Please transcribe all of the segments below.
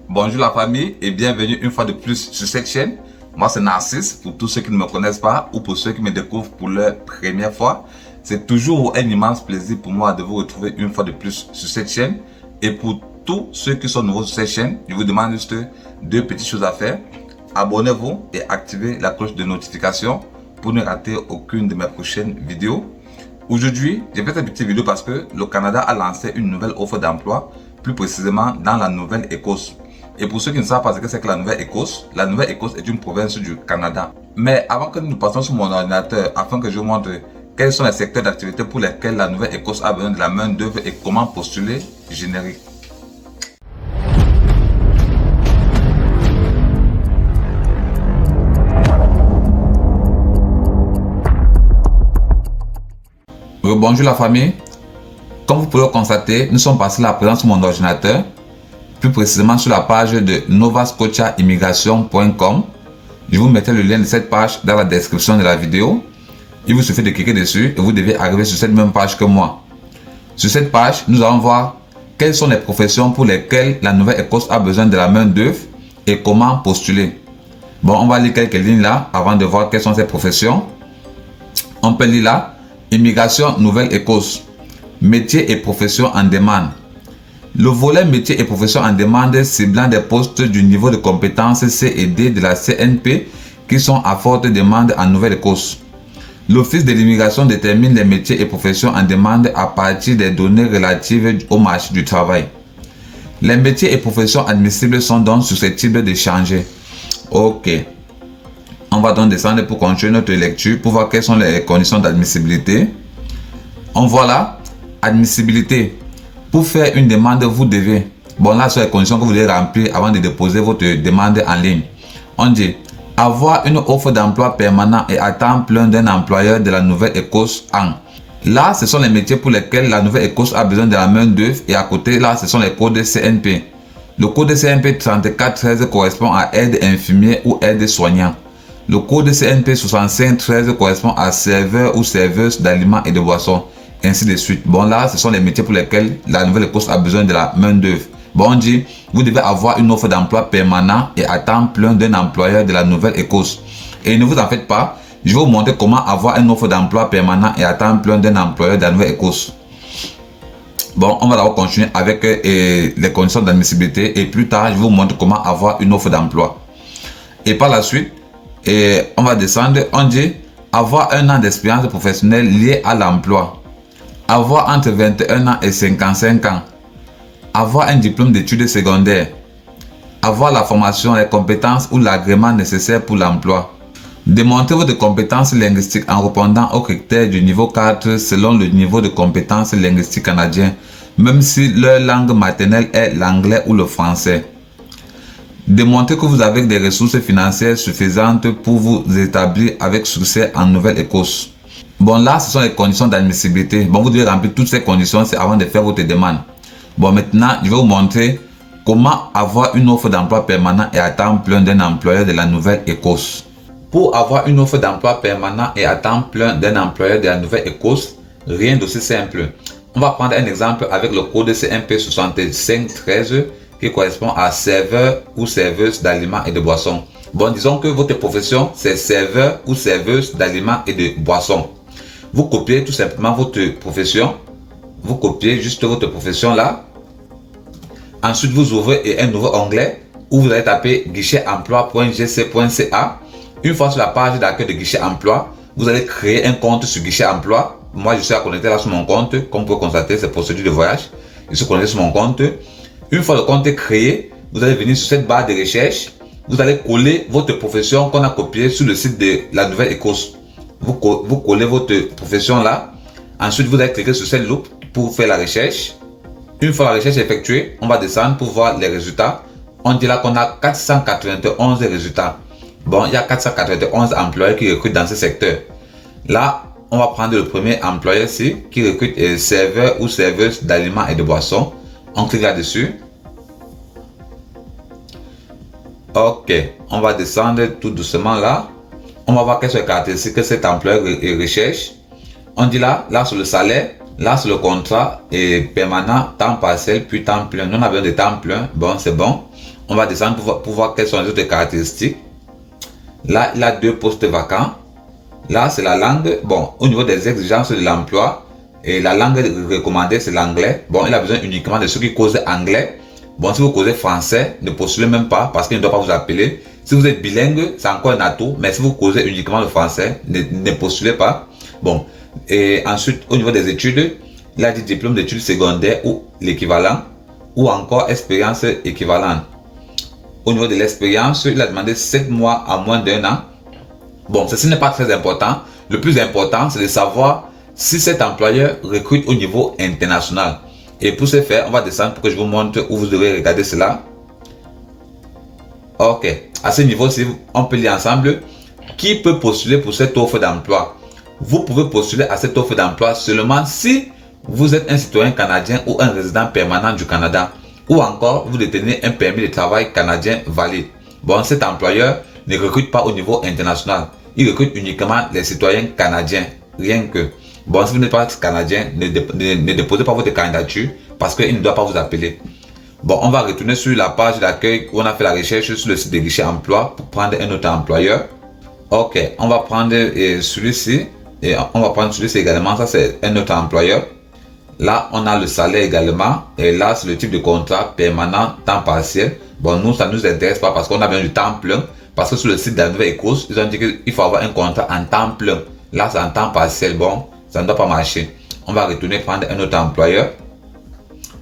Bonjour la famille et bienvenue une fois de plus sur cette chaîne. Moi c'est Narcisse pour tous ceux qui ne me connaissent pas ou pour ceux qui me découvrent pour leur première fois. C'est toujours un immense plaisir pour moi de vous retrouver une fois de plus sur cette chaîne. Et pour tous ceux qui sont nouveaux sur cette chaîne, je vous demande juste deux petites choses à faire. Abonnez-vous et activez la cloche de notification pour ne rater aucune de mes prochaines vidéos. Aujourd'hui, j'ai fait cette petite vidéo parce que le Canada a lancé une nouvelle offre d'emploi, plus précisément dans la Nouvelle-Écosse. Et pour ceux qui ne savent pas ce que c'est que la Nouvelle-Écosse est une province du Canada. Mais avant que nous passions sur mon ordinateur, afin que je vous montre quels sont les secteurs d'activité pour lesquels la Nouvelle-Écosse a besoin de la main d'œuvre et comment postuler, générique. Bonjour la famille. Comme vous pouvez le constater, nous sommes passés la présence sur mon ordinateur, plus précisément sur la page de novascotiaimmigration.com. Je vous mettrai le lien de cette page dans la description de la vidéo. Il vous suffit de cliquer dessus et vous devez arriver sur cette même page que moi. Sur cette page, nous allons voir quelles sont les professions pour lesquelles la Nouvelle-Écosse a besoin de la main d'œuvre et comment postuler. Bon, on va lire quelques lignes là avant de voir quelles sont ces professions. On peut lire là. Immigration Nouvelle-Écosse. Métiers et professions en demande. Le volet métiers et professions en demande ciblant des postes du niveau de compétence C et D de la CNP qui sont à forte demande en Nouvelle-Écosse. L'Office de l'immigration détermine les métiers et professions en demande à partir des données relatives au marché du travail. Les métiers et professions admissibles sont donc susceptibles de changer. Ok. On va donc descendre pour continuer notre lecture pour voir quelles sont les conditions d'admissibilité. On voit là, admissibilité. Pour faire une demande, vous devez, bon là, ce sont les conditions que vous devez remplir avant de déposer votre demande en ligne. On dit, avoir une offre d'emploi permanent et à temps plein d'un employeur de la Nouvelle-Écosse en. Là, ce sont les métiers pour lesquels la Nouvelle-Écosse a besoin de la main d'œuvre et à côté, là, ce sont les codes CNP. Le code CNP 3413 correspond à aide infirmier ou aide soignant. Le code CNP 6513 correspond à serveur ou serveuse d'aliments et de boissons, ainsi de suite. Bon là, ce sont les métiers pour lesquels la Nouvelle-Écosse a besoin de la main d'œuvre. Bon, on dit, vous devez avoir une offre d'emploi permanent et à temps plein d'un employeur de la Nouvelle-Écosse. Et ne vous en faites pas, je vais vous montrer comment avoir une offre d'emploi permanent et à temps plein d'un employeur de la Nouvelle-Écosse. Bon, on va d'abord continuer avec les conditions d'admissibilité et plus tard, je vais vous montrer comment avoir une offre d'emploi. Et par la suite, et on va descendre, on dit avoir un an d'expérience professionnelle liée à l'emploi, avoir entre 21 ans et 55 ans, avoir un diplôme d'études secondaires, avoir la formation, les compétences ou l'agrément nécessaire pour l'emploi, démontrer votre compétence linguistique en répondant aux critères du niveau 4 selon le niveau de compétence linguistique canadien, même si leur langue maternelle est l'anglais ou le français. Démontrer que vous avez des ressources financières suffisantes pour vous établir avec succès en Nouvelle-Écosse. Bon là, ce sont les conditions d'admissibilité. Bon, vous devez remplir toutes ces conditions avant de faire votre demande. Bon, maintenant, je vais vous montrer comment avoir une offre d'emploi permanent et à temps plein d'un employeur de la Nouvelle-Écosse. Pour avoir une offre d'emploi permanent et à temps plein d'un employeur de la Nouvelle-Écosse, rien d'aussi simple. On va prendre un exemple avec le code CNP 6513 qui correspond à serveur ou serveuse d'aliments et de boissons. Bon, disons que votre profession, c'est serveur ou serveuse d'aliments et de boissons. Vous copiez tout simplement votre profession. Vous copiez juste votre profession là. Ensuite, vous ouvrez un nouveau onglet où vous allez taper guichet-emploi.gc.ca. Une fois sur la page d'accueil de guichet emploi, vous allez créer un compte sur guichet emploi. Moi, je suis connecté là sur mon compte. Comme vous pouvez constater, c'est procédure de voyage. Je suis connecté sur mon compte. Une fois le compte est créé, vous allez venir sur cette barre de recherche. Vous allez coller votre profession qu'on a copiée sur le site de la Nouvelle-Écosse. Vous collez votre profession là. Ensuite, vous allez cliquer sur cette loupe pour faire la recherche. Une fois la recherche effectuée, on va descendre pour voir les résultats. On dit là qu'on a 491 résultats. Bon, il y a 491 employés qui recrutent dans ce secteur. Là, on va prendre le premier employeur ici qui recrute serveur ou serveuse d'aliments et de boissons. On clique là-dessus. Ok, on va descendre tout doucement là. On va voir quelles sont les caractéristiques que cet employeur recherche. On dit là sur le salaire, là sur le contrat et permanent, temps partiel puis temps plein. Nous on a besoin de temps plein, bon c'est bon. On va descendre pour voir quelles sont les autres caractéristiques. Là, il a 2 postes vacants. Là, c'est la langue. Bon, au niveau des exigences de l'emploi, et la langue recommandée, c'est l'anglais. Bon, il a besoin uniquement de ceux qui causent anglais. Bon, si vous causez français, ne postulez même pas parce qu'il ne doit pas vous appeler. Si vous êtes bilingue, c'est encore un atout. Mais si vous causez uniquement le français, ne postulez pas. Bon, et ensuite, au niveau des études, il a dit diplôme d'études secondaires ou l'équivalent, ou encore expérience équivalente. Au niveau de l'expérience, il a demandé 7 mois à moins d'1 an. Bon, ceci n'est pas très important. Le plus important, c'est de savoir si cet employeur recrute au niveau international. Et pour ce faire, on va descendre pour que je vous montre où vous devrez regarder cela. Ok, à ce niveau-ci, on peut lire ensemble qui peut postuler pour cette offre d'emploi. Vous pouvez postuler à cette offre d'emploi seulement si vous êtes un citoyen canadien ou un résident permanent du Canada, ou encore vous détenez un permis de travail canadien valide. Bon, cet employeur ne recrute pas au niveau international. Il recrute uniquement les citoyens canadiens, rien que. Bon, si vous n'êtes pas canadien, ne déposez pas votre candidature parce qu'il ne doit pas vous appeler. Bon, on va retourner sur la page d'accueil où on a fait la recherche sur le site de Guichet Emploi pour prendre un autre employeur. Ok, on va prendre celui-ci et on va prendre celui-ci également. Ça, c'est un autre employeur. Là, on a le salaire également. Et là, c'est le type de contrat permanent, temps partiel. Bon, nous, ça ne nous intéresse pas parce qu'on a besoin du temps plein. Parce que sur le site de la Nouvelle-Écosse, ils ont dit qu'il faut avoir un contrat en temps plein. Là, c'est en temps partiel. Bon, ça ne doit pas marcher. On va retourner prendre un autre employeur.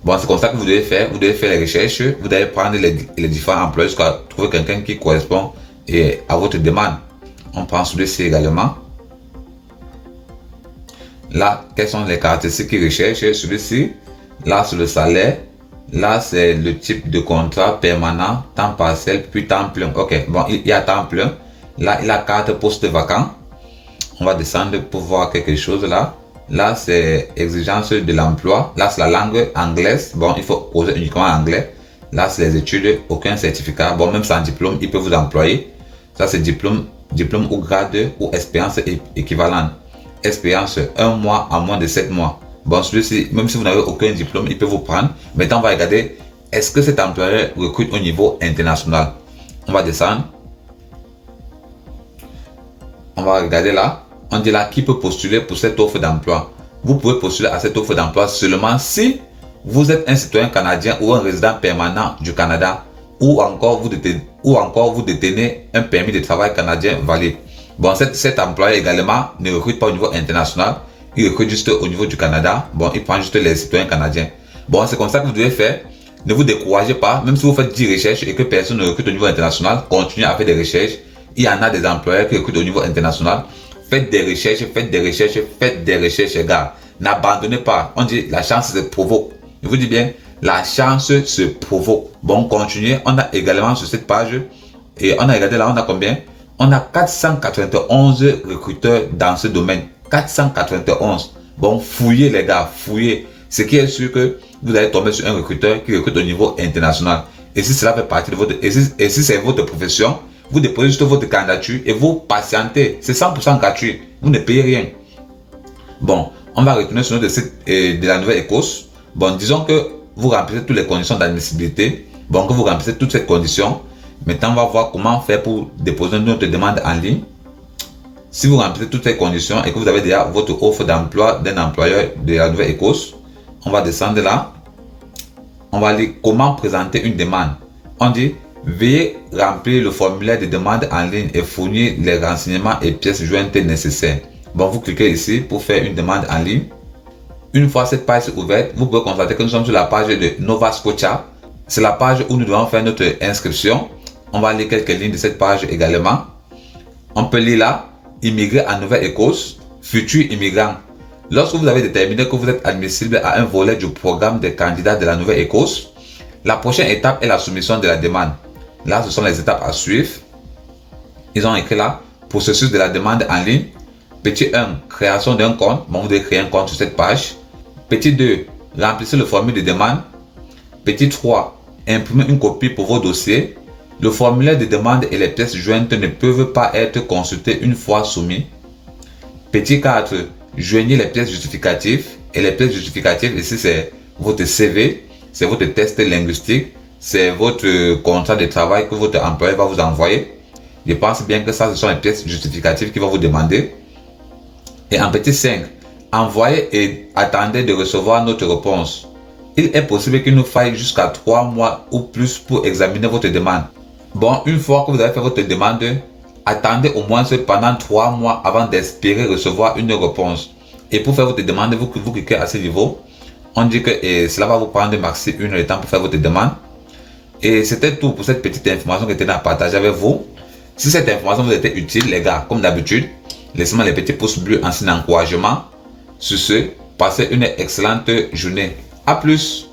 Bon, c'est comme ça que vous devez faire. Vous devez faire les recherches. Vous devez prendre les différents employeurs jusqu'à trouver quelqu'un qui correspond à votre demande. On prend celui-ci également. Là, quelles sont les caractéristiques qu'ils recherchent? Celui-ci, là, c'est le salaire. Là, c'est le type de contrat permanent, temps partiel, puis temps plein. Ok, bon, il y a temps plein. Là, il a 4 postes vacants. On va descendre pour voir quelque chose là. Là, c'est exigence de l'emploi. Là, c'est la langue anglaise. Bon, il faut poser uniquement en anglais. Là, c'est les études, aucun certificat. Bon, même sans diplôme, il peut vous employer. Ça, c'est diplôme ou grade ou expérience équivalente. Expérience 1 mois à moins de 7 mois. Bon, celui-ci, même si vous n'avez aucun diplôme, il peut vous prendre. Maintenant, on va regarder, est-ce que cet employeur recrute au niveau international? On va descendre. On va regarder là. On dit là qui peut postuler pour cette offre d'emploi. Vous pouvez postuler à cette offre d'emploi seulement si vous êtes un citoyen canadien ou un résident permanent du Canada, ou encore vous détenez un permis de travail canadien valide. Bon, cet employeur également ne recrute pas au niveau international. Il recrute juste au niveau du Canada. Bon, il prend juste les citoyens canadiens. Bon, c'est comme ça que vous devez faire. Ne vous découragez pas. Même si vous faites 10 recherches et que personne ne recrute au niveau international, continuez à faire des recherches. Il y en a des employeurs qui recrutent au niveau international. Faites des recherches, faites des recherches, faites des recherches, gars. N'abandonnez pas. On dit la chance se provoque. Je vous dis bien, la chance se provoque. Bon, continuez. On a également sur cette page, et on a regardé là, on a combien? On a 491 recruteurs dans ce domaine. 491. Bon, fouillez les gars, fouillez. Ce qui est sûr que vous allez tomber sur un recruteur qui recrute au niveau international. Et si cela fait partie de votre... Et si c'est votre profession, vous déposez juste votre candidature et vous patientez. C'est 100% gratuit. Vous ne payez rien. Bon, on va retourner sur notre site de la Nouvelle-Écosse. Bon, disons que vous remplissez toutes les conditions d'admissibilité. Bon, que vous remplissez toutes ces conditions. Maintenant, on va voir comment faire pour déposer notre demande en ligne. Si vous remplissez toutes ces conditions et que vous avez déjà votre offre d'emploi d'un employeur de la Nouvelle-Écosse, on va descendre là. On va lire comment présenter une demande. On dit, veuillez remplir le formulaire de demande en ligne et fournir les renseignements et pièces jointes nécessaires. Bon, vous cliquez ici pour faire une demande en ligne. Une fois cette page ouverte, vous pouvez constater que nous sommes sur la page de Nova Scotia. C'est la page où nous devons faire notre inscription. On va lire quelques lignes de cette page également. On peut lire là, immigrer en Nouvelle-Écosse, futur immigrant. Lorsque vous avez déterminé que vous êtes admissible à un volet du programme des candidats de la Nouvelle-Écosse, la prochaine étape est la soumission de la demande. Là, ce sont les étapes à suivre. Ils ont écrit là, processus de la demande en ligne. Petit 1, création d'un compte. Bon, vous devez créer un compte sur cette page. Petit 2, remplissez le formulaire de demande. Petit 3, imprimez une copie pour vos dossiers. Le formulaire de demande et les pièces jointes ne peuvent pas être consultés une fois soumis. Petit 4, joignez les pièces justificatives. Et les pièces justificatives, ici c'est votre CV, c'est votre test linguistique, c'est votre contrat de travail que votre employeur va vous envoyer. Je pense bien que ça, ce sont les pièces justificatives qu'il va vous demander. Et en petit 5, envoyez et attendez de recevoir notre réponse. Il est possible qu'il nous faille jusqu'à 3 mois ou plus pour examiner votre demande. Bon, une fois que vous avez fait votre demande, attendez au moins pendant 3 mois avant d'espérer recevoir une réponse. Et pour faire votre demande, vous cliquez à ce niveau. On dit que cela va vous prendre maxi 1 heure de temps pour faire votre demande. Et c'était tout pour cette petite information que je tenais à partager avec vous. Si cette information vous était utile, les gars, comme d'habitude, laissez-moi les petits pouces bleus en signe d'encouragement. Sur ce, passez une excellente journée. À plus!